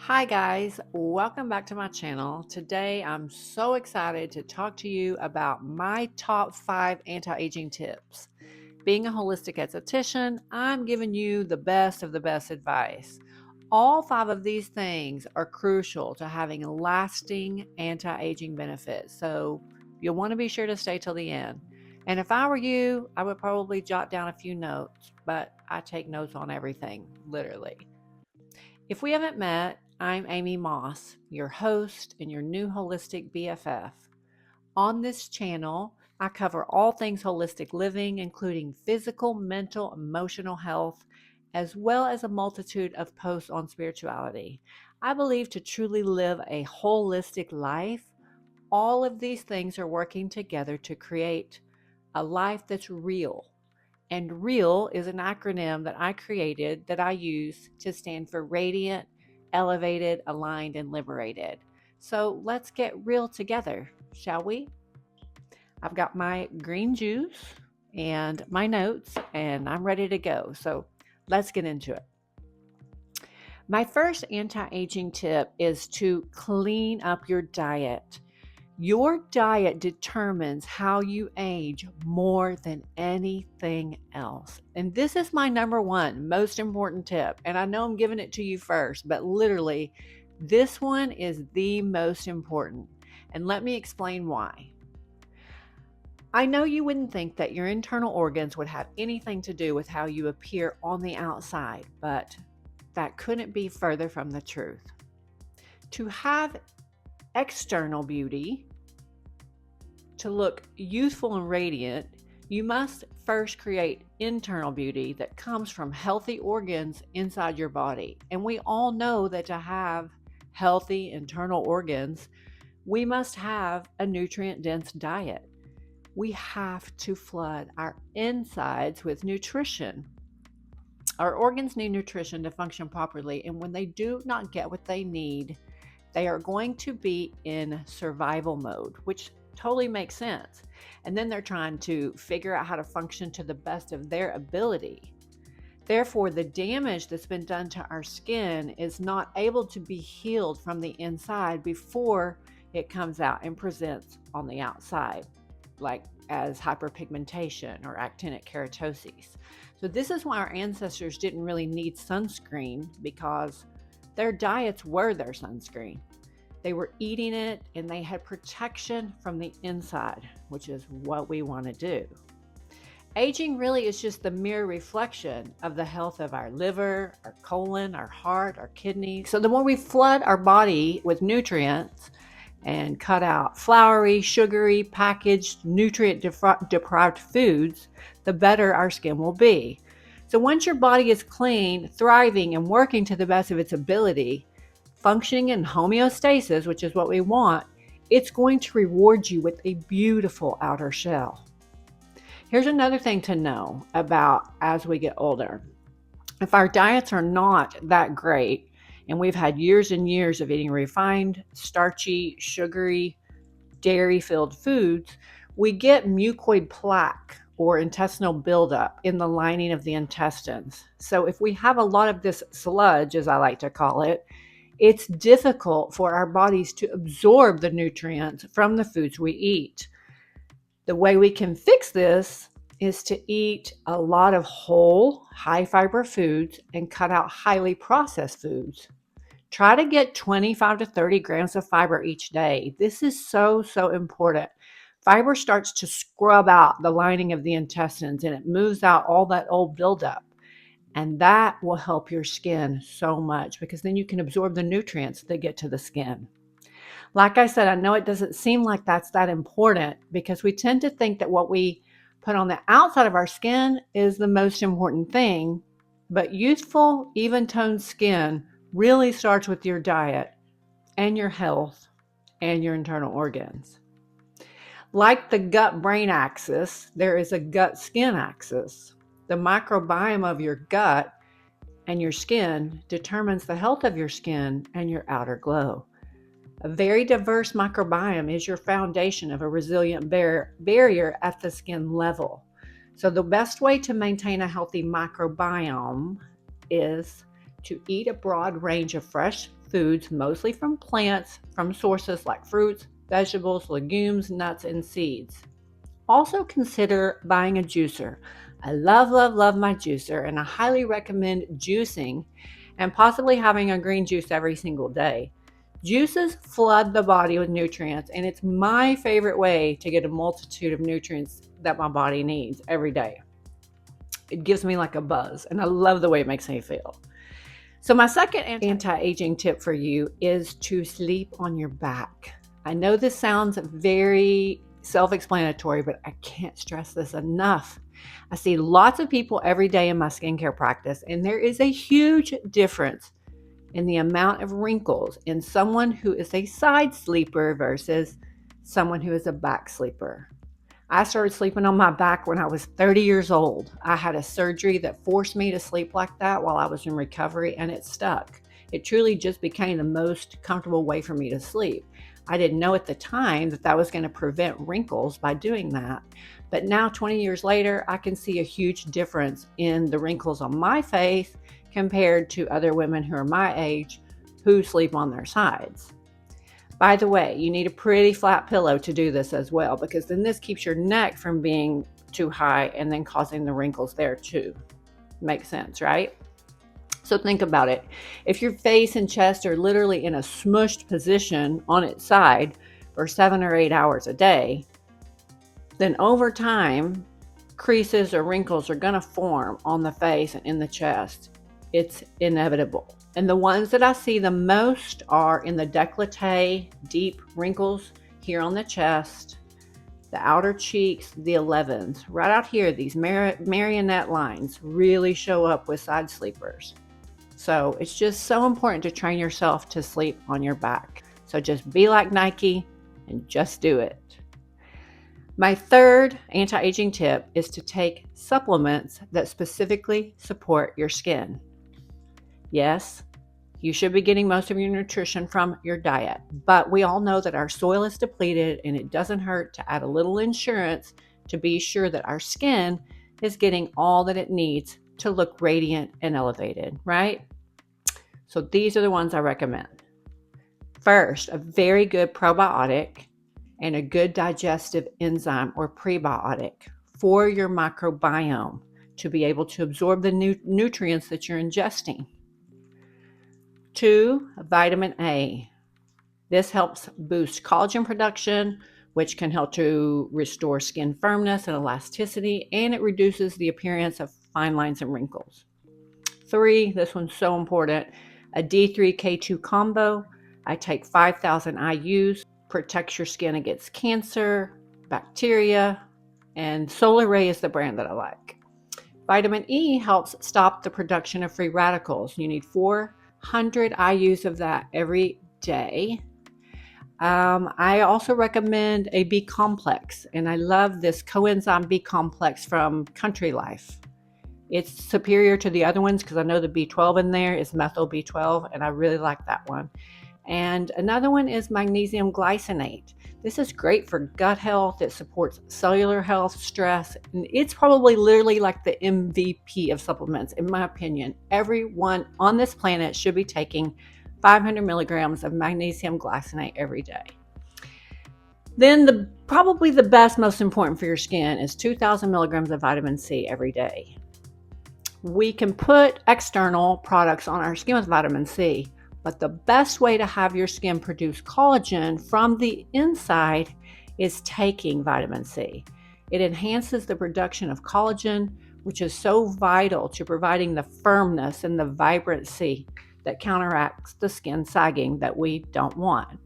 Hi guys, welcome back to my channel. Today I'm so excited to talk to you about my top 5 anti-aging tips. Being a holistic esthetician, I'm giving you the best of the best advice. All 5 of these things are crucial to having lasting anti-aging benefits, so you'll want to be sure to stay till the end. And if I were you, I would probably jot down a few notes, but I take notes on everything, literally. If we haven't met, I'm Amy Moss, your host and your new holistic BFF. On this channel, I cover all things holistic living, including physical, mental, emotional health, as well as a multitude of posts on spirituality. I believe to truly live a holistic life, all of these things are working together to create a life that's real. And REAL is an acronym that I created that I use to stand for radiant, elevated, aligned, and liberated. So let's get real together, shall we? I've got my green juice and my notes, and I'm ready to go. So let's get into it. My first anti aging tip is to clean up your diet. Your diet determines how you age more than anything else. And this is my number one most important tip. And I know I'm giving it to you first, but literally, this one is the most important. And let me explain why. I know you wouldn't think that your internal organs would have anything to do with how you appear on the outside, but that couldn't be further from the truth. To have external beauty, to look youthful and radiant, you must first create internal beauty that comes from healthy organs inside your body. And we all know that to have healthy internal organs, we must have a nutrient-dense diet. We have to flood our insides with nutrition. Our organs need nutrition to function properly, and when they do not get what they need, they are going to be in survival mode, which totally makes sense. And then they're trying to figure out how to function to the best of their ability. Therefore, the damage that's been done to our skin is not able to be healed from the inside before it comes out and presents on the outside, like as hyperpigmentation or actinic keratosis. So this is why our ancestors didn't really need sunscreen, because their diets were their sunscreen. They were eating it and they had protection from the inside, which is what we want to do. Aging really is just the mere reflection of the health of our liver, our colon, our heart, our kidneys. So the more we flood our body with nutrients and cut out floury, sugary, packaged, nutrient deprived foods, the better our skin will be. So once your body is clean, thriving, and working to the best of its ability, functioning in homeostasis, which is what we want, it's going to reward you with a beautiful outer shell. Here's another thing to know about as we get older. If our diets are not that great, and we've had years and years of eating refined, starchy, sugary, dairy-filled foods, we get mucoid plaque or intestinal buildup in the lining of the intestines. So if we have a lot of this sludge, as I like to call it, it's difficult for our bodies to absorb the nutrients from the foods we eat. The way we can fix this is to eat a lot of whole, high fiber foods and cut out highly processed foods. Try to get 25 to 30 grams of fiber each day. This is so important. Fiber starts to scrub out the lining of the intestines and it moves out all that old buildup. And that will help your skin so much, because then you can absorb the nutrients that get to the skin. Like I said, I know it doesn't seem like that's that important, because we tend to think that what we put on the outside of our skin is the most important thing. But youthful, even-toned skin really starts with your diet and your health and your internal organs. Like the gut-brain axis, there is a gut-skin axis. The microbiome of your gut and your skin determines the health of your skin and your outer glow. A very diverse microbiome is your foundation of a resilient barrier at the skin level. So the best way to maintain a healthy microbiome is to eat a broad range of fresh foods, mostly from plants, from sources like fruits, vegetables, legumes, nuts, and seeds. Also consider buying a juicer. I love, love, love my juicer, and I highly recommend juicing and possibly having a green juice every single day. Juices flood the body with nutrients, and it's my favorite way to get a multitude of nutrients that my body needs every day. It gives me like a buzz, and I love the way it makes me feel. So my second anti-aging tip for you is to sleep on your back. I know this sounds very self-explanatory, but I can't stress this enough. I see lots of people every day in my skincare practice, and there is a huge difference in the amount of wrinkles in someone who is a side sleeper versus someone who is a back sleeper. I started sleeping on my back when I was 30 years old. I had a surgery that forced me to sleep like that while I was in recovery, and it stuck. It truly just became the most comfortable way for me to sleep. I didn't know at the time that was going to prevent wrinkles by doing that. But now, 20 years later, I can see a huge difference in the wrinkles on my face compared to other women who are my age who sleep on their sides. By the way, you need a pretty flat pillow to do this as well, because then this keeps your neck from being too high and then causing the wrinkles there too. Makes sense, right? So think about it. If your face and chest are literally in a smushed position on its side for 7 or 8 hours a day, then over time, creases or wrinkles are going to form on the face and in the chest. It's inevitable. And the ones that I see the most are in the décolleté, deep wrinkles here on the chest, the outer cheeks, the 11s. Right out here, these marionette lines really show up with side sleepers. So it's just so important to train yourself to sleep on your back. So just be like Nike and just do it. My third anti-aging tip is to take supplements that specifically support your skin. Yes, you should be getting most of your nutrition from your diet, but we all know that our soil is depleted, and it doesn't hurt to add a little insurance to be sure that our skin is getting all that it needs to look radiant and elevated, right? So these are the ones I recommend. First, a very good probiotic and a good digestive enzyme or prebiotic for your microbiome to be able to absorb the nutrients that you're ingesting. 2, vitamin A. This helps boost collagen production, which can help to restore skin firmness and elasticity, and it reduces the appearance of fine lines and wrinkles. 3, this one's so important, a D3K2 combo. I take 5,000 IUs, protects your skin against cancer, bacteria, and Solar Ray is the brand that I like. Vitamin E helps stop the production of free radicals. You need 400 IUs of that every day. I also recommend a B complex, and I love this coenzyme B complex from Country Life. It's superior to the other ones because I know the B12 in there is methyl B12, and I really like that one. And another one is magnesium glycinate. This is great for gut health. It supports cellular health, stress, and it's probably literally like the MVP of supplements, in my opinion. Everyone on this planet should be taking 500 milligrams of magnesium glycinate every day. Then probably the best, most important for your skin is 2,000 milligrams of vitamin C every day. We can put external products on our skin with vitamin C, but the best way to have your skin produce collagen from the inside is taking vitamin C. It enhances the production of collagen, which is so vital to providing the firmness and the vibrancy that counteracts the skin sagging that we don't want.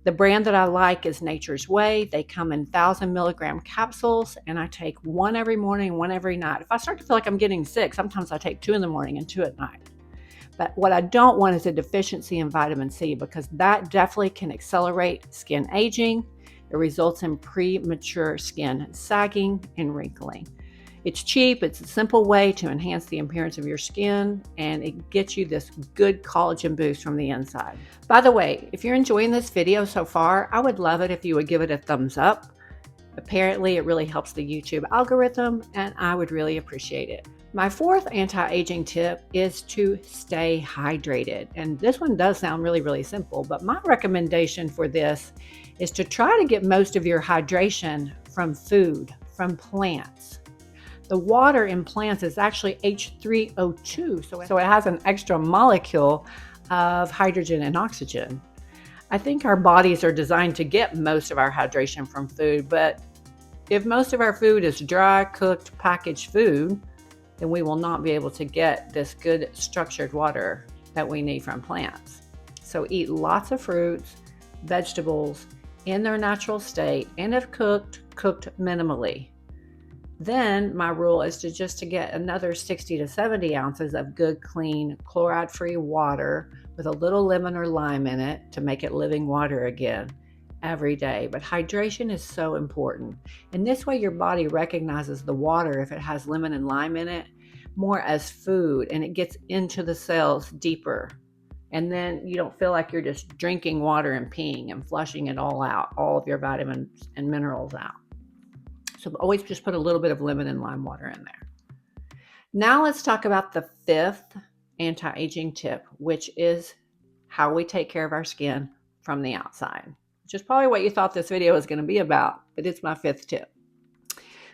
The brand that I like is Nature's Way. They come in 1,000 milligram capsules, and I take one every morning, one every night. If I start to feel like I'm getting sick, sometimes I take 2 in the morning and 2 at night. But what I don't want is a deficiency in vitamin C, because that definitely can accelerate skin aging. It results in premature skin sagging and wrinkling. It's cheap. It's a simple way to enhance the appearance of your skin, and it gets you this good collagen boost from the inside. By the way, if you're enjoying this video so far, I would love it if you would give it a thumbs up. Apparently, it really helps the YouTube algorithm, and I would really appreciate it. My fourth anti-aging tip is to stay hydrated. And this one does sound really, really simple, but my recommendation for this is to try to get most of your hydration from food, from plants. The water in plants is actually H3O2, so it has an extra molecule of hydrogen and oxygen. I think our bodies are designed to get most of our hydration from food, but if most of our food is dry, cooked, packaged food, then we will not be able to get this good structured water that we need from plants. So eat lots of fruits, vegetables in their natural state, and if cooked minimally. Then my rule is to get another 60 to 70 ounces of good, clean, chloride-free water with a little lemon or lime in it to make it living water again every day. But hydration is so important. And this way your body recognizes the water, if it has lemon and lime in it, more as food, and it gets into the cells deeper. And then you don't feel like you're just drinking water and peeing and flushing it all out, all of your vitamins and minerals out. So always just put a little bit of lemon and lime water in there. Now let's talk about the fifth anti-aging tip, which is how we take care of our skin from the outside, which is probably what you thought this video was going to be about, but it's my fifth tip.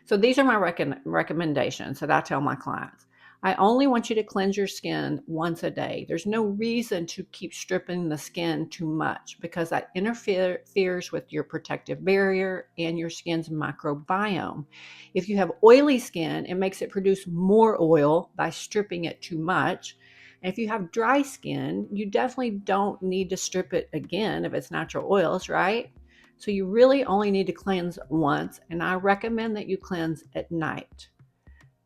So these are my recommendations that I tell my clients. I only want you to cleanse your skin once a day. There's no reason to keep stripping the skin too much because that interferes with your protective barrier and your skin's microbiome. If you have oily skin, it makes it produce more oil by stripping it too much. And if you have dry skin, you definitely don't need to strip it again if it's natural oils, right? So you really only need to cleanse once, and I recommend that you cleanse at night.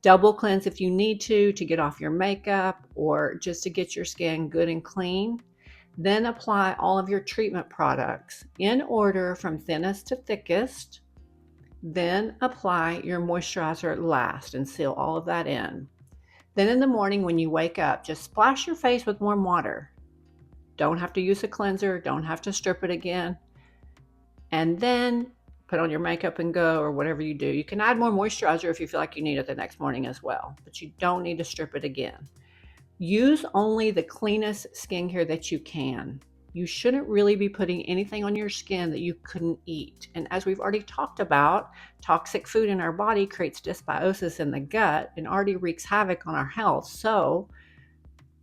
Double cleanse if you need to get off your makeup or just to get your skin good and clean. Then apply all of your treatment products in order from thinnest to thickest. Then apply your moisturizer last and seal all of that in. Then in the morning when you wake up, just splash your face with warm water. Don't have to use a cleanser, don't have to strip it again. And then put on your makeup and go, or whatever you do. You can add more moisturizer if you feel like you need it the next morning as well, but you don't need to strip it again. Use only the cleanest skincare that you can. You shouldn't really be putting anything on your skin that you couldn't eat. And as we've already talked about, toxic food in our body creates dysbiosis in the gut and already wreaks havoc on our health. So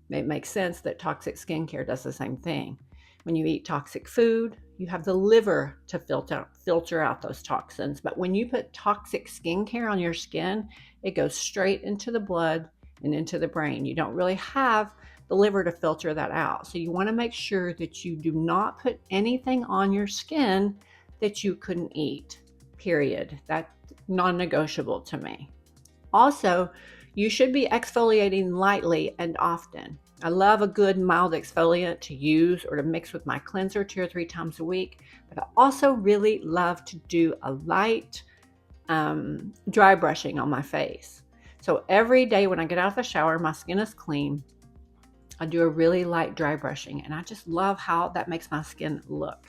it makes sense that toxic skincare does the same thing. When you eat toxic food, you have the liver to filter out those toxins. But when you put toxic skincare on your skin, it goes straight into the blood and into the brain. You don't really have the liver to filter that out. So you want to make sure that you do not put anything on your skin that you couldn't eat, period. That's non-negotiable to me. Also, you should be exfoliating lightly and often. I love a good mild exfoliant to use or to mix with my cleanser 2 or 3 times a week, but I also really love to do a light dry brushing on my face. So every day when I get out of the shower, my skin is clean. I do a really light dry brushing, and I just love how that makes my skin look.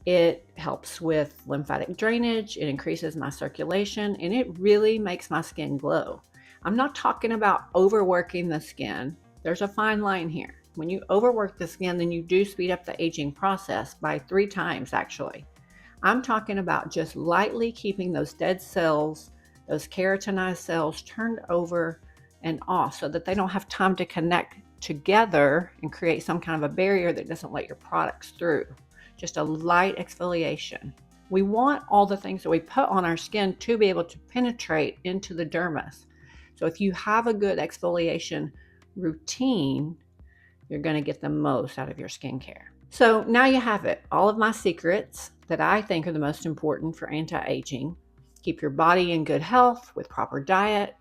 It helps with lymphatic drainage, it increases my circulation, and it really makes my skin glow. I'm not talking about overworking the skin. There's a fine line here. When you overwork the skin, then you do speed up the aging process by 3 times actually. I'm talking about just lightly keeping those dead cells, those keratinized cells turned over and off so that they don't have time to connect together and create some kind of a barrier that doesn't let your products through. Just a light exfoliation. We want all the things that we put on our skin to be able to penetrate into the dermis. So if you have a good exfoliation routine, you're going to get the most out of your skincare. So now you have it. All of my secrets that I think are the most important for anti-aging. Keep your body in good health with proper diet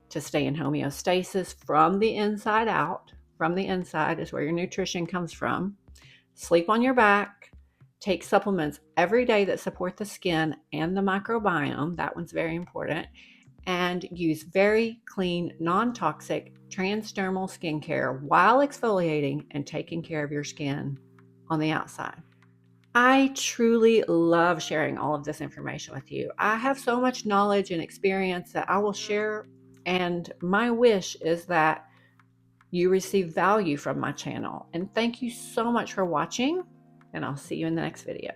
to stay in homeostasis from the inside out. From the inside is where your nutrition comes from. Sleep on your back. Take supplements every day that support the skin and the microbiome. That one's very important. And use very clean, non-toxic, transdermal skincare while exfoliating and taking care of your skin on the outside. I truly love sharing all of this information with you. I have so much knowledge and experience that I will share, and my wish is that you receive value from my channel. And thank you so much for watching, and I'll see you in the next video.